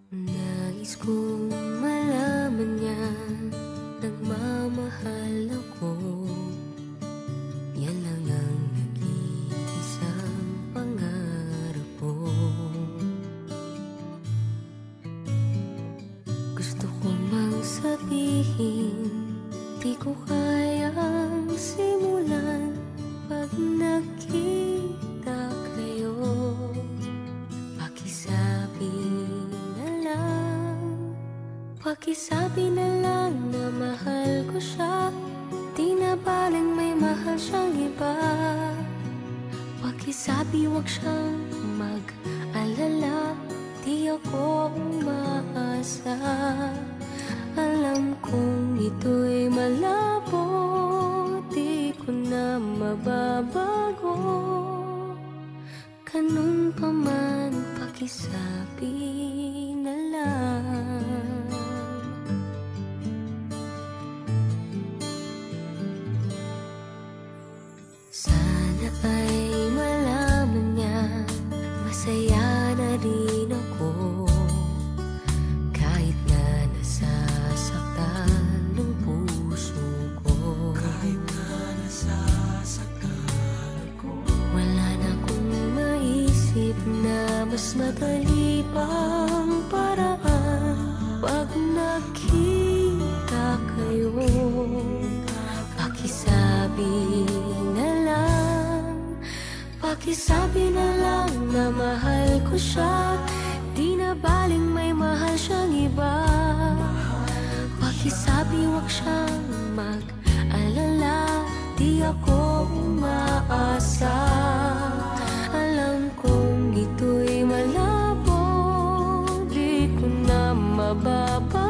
Nais kong malaman niya nagmamahal ako. Yan lang ang nag-iisang pangarap ko. Gusto ko mang sabihin, di ko kayang simulan pag nakita kayo. Pakisabi na lang, pakisabi na lang na mahal ko siya. Di na baling may mahal siyang iba. Pakisabi wag siyang mag-alala, di ako umaasa. Alam kong ito'y malabo, di ko na mababago. Ganun pa man, pakisabi na lang. Sana ay malaman niya, masaya na rin ako. Kahit na nasasaktan ng puso ko, kahit na nasasaktan ako, wala na akong maisip na mas madali pang paraan. Pag nakita kayo, pakisabi na lang, pakisabi na lang na mahal ko siya. Di na baling may mahal siyang iba. Pakisabi wag siyang mag-alala, di ako umaasa. Alam kong ito'y malabo, di ko na mababa.